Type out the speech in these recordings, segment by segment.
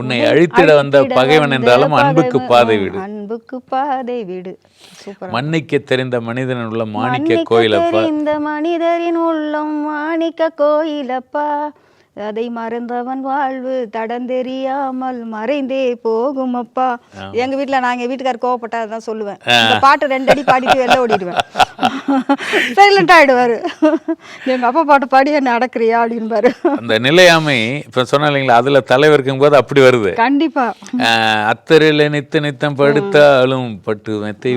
உன்னை அழித்திட வந்த பகைவன் என்றாலும் அன்புக்கு பாதை விடு. அன்புக்கு பாதை விடு. சூப்பர். மன்னிக்க தெரிந்த மனிதன் உள்ள மாணிக்க கோயிலப்பா. இந்த மனிதரின் உள்ளம் மாணிக்க கோயிலப்பா, அதை மறந்தவன் வாழ்வு தடந்தெரியாமல் மறைந்தே போகும் அப்பா. எங்க வீட்டுல நான் எங்க வீட்டுக்காரர் கோவப்பட்டா அதான் சொல்லுவேன். இந்த பாட்டு 2 அடி பாடிட்டு வெளில ஓடிடுவேன். சைலண்ட் ஆயிடுவாரு. எங்க அப்பா பாட்டு பாடி என்ன அடக்குறியா அப்படின்பாரு. அந்த நிலையாமை இப்ப சொன்ன இல்லைங்களா, அதுல தலைவர் இருக்கும் போது அப்படி வருது. கண்டிப்பா. அத்தரையில நித்தம் படுத்தாலும் பட்டு மெத்தை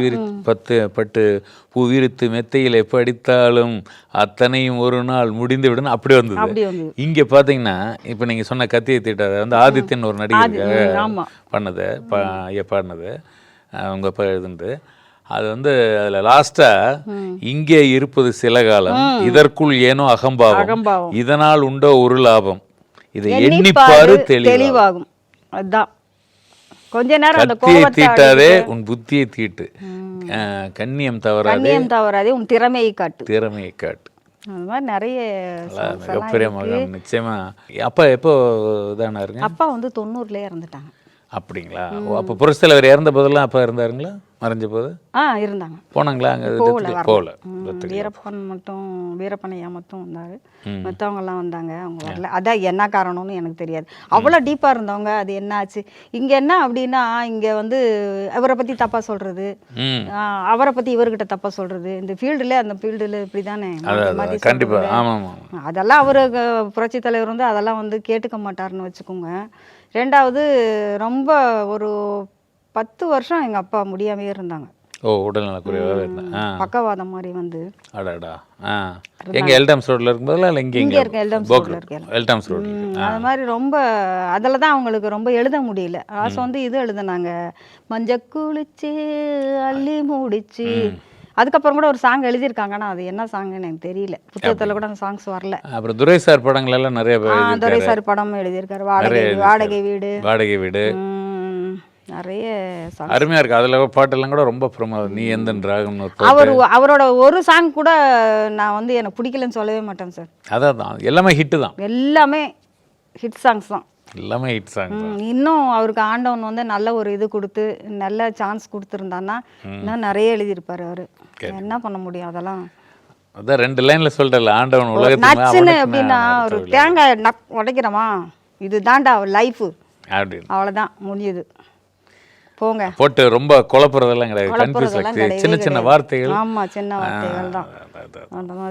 பட்டு பூ விரித்து மெத்தையில படித்தாலும் அத்தனையும் ஒரு நாள் முடிந்து விடும் அப்படி வந்தது. இங்க பாத்தீங்கன்னா இப்ப நீங்க சொன்ன கத்தியை தீட்டாத வந்து ஆதித்யன் ஒரு நடிகர் பண்ணது, ஐயா பாடினது, அவங்க எழுதுனது. அது வந்து அதுல லாஸ்டா இங்கே இருப்பது சில காலம், இதற்குள் ஏனோ அகம்பாவம், இதனால் உண்டோ ஒரு லாபம், இதை எண்ணிப்பாரு தெளிவாகும். அதுதான் கொஞ்ச நேரம் அந்த கத்தியை தீட்டாதே உன் புத்தியை தீட்டு, கண்ணியம் தவறாதே உன் திறமையை காட்டு. அது மாதிரி நிறைய மிகப்பெரிய மகன் நிச்சயமா. அப்பா எப்போ தானே இருங்க? அப்பா வந்து 90லே இறந்துட்டாங்க. அப்படிங்களா? அப்போ புரட்சித் தலைவர் இறந்த போதெல்லாம் அப்பா இருந்தாருங்களா? மறைஞ்ச போது இருந்தாங்க. போனாங்களா? அங்கே போகல. வீரப்பன் ஐயா மட்டும் வந்தாரு, மற்றவங்கெல்லாம் வந்தாங்க. அவங்க வரல. அதான் என்ன காரணம்னு எனக்கு தெரியாது. அவ்வளோ டீப்பாக இருந்தவங்க. அது என்ன ஆச்சு இங்கே என்ன அப்படின்னா, இங்கே வந்து அவரை பற்றி தப்பாக சொல்கிறது, அவரை பற்றி இவர்கிட்ட தப்பாக சொல்கிறது, இந்த ஃபீல்டில் அந்த ஃபீல்டில் இப்படி தானே. கண்டிப்பாக. ஆமாம். அதெல்லாம் அவர் புரட்சி தலைவர் வந்து அதெல்லாம் வந்து கேட்டுக்க மாட்டாருன்னு வச்சுக்கோங்க. 2வது ரொம்ப ஒரு 10 வருஷம் எங்கள் அப்பா முடியாமே இருந்தாங்க. உடல்நல குறைவாக இருந்தாங்க. பக்கவாதம் மாதிரி வந்து. அடடா. எங்க எல்டாம்ஸ் ரோட்ல இருக்கும்போதுல இல்ல இங்க இருக்க எல்டாம்ஸ் ரோட்ல அது மாதிரி ரொம்ப அதில் தான் அவங்களுக்கு ரொம்ப எழுத முடியல. லாஸ்ட் வந்து இது எழுதுனாங்க, மஞ்ச குளிச்சு அள்ளி மூடிச்சு. அதுக்கப்புறம் கூட ஒரு சாங் எழுதியிருக்காங்க. ஆனால் அது என்ன சாங்னு எனக்கு தெரியல. புத்தகத்தில் கூட அந்த சாங்ஸ் வரல. அப்புறம் துரை சார் படங்கள் எல்லாம் நிறைய துரை சார் படம் எழுதியிருக்காரு. வாடகை வீடு நிறைய அருமையா இருக்கு. அதுல பாட்டெல்லாம் கூட ரொம்ப பிரமாதம். நீ எந்த ராகம் அவரோட ஒரு சாங் கூட நான் வந்து எனக்கு பிடிக்கலன்னு சொல்லவே மாட்டேன் சார். அதான் எல்லாமே ஹிட் தான். எல்லாமே ஹிட் சாங்ஸ் தான். எல்லாமே ஹிட் சாங். இன்னும் அவருக்கு ஆண்டவன் வந்து நல்ல ஒரு இது கொடுத்து நல்ல சான்ஸ் கொடுத்துருந்தான்னா இன்னும் நிறைய எழுதியிருப்பாரு அவரு. என்ன பண்ண முடியும் அதெல்லாம். அதான் 2 லைன்ல சொல்றல, ஆண்டவன் உலகத்துல அப்படின்னா ஒரு தேங்காய் உடைக்கிறோமா, இது தாண்டா லைஃப் அப்படின்னு, அவ்வளவுதான் முடியுது. போங்க போட்டு ரொம்ப குழப்பறதெல்லாம் கிடையாது. சின்ன சின்ன வார்த்தைகள். ஆமா, சின்ன வார்த்தைகள் தான் அந்த மாதிரி.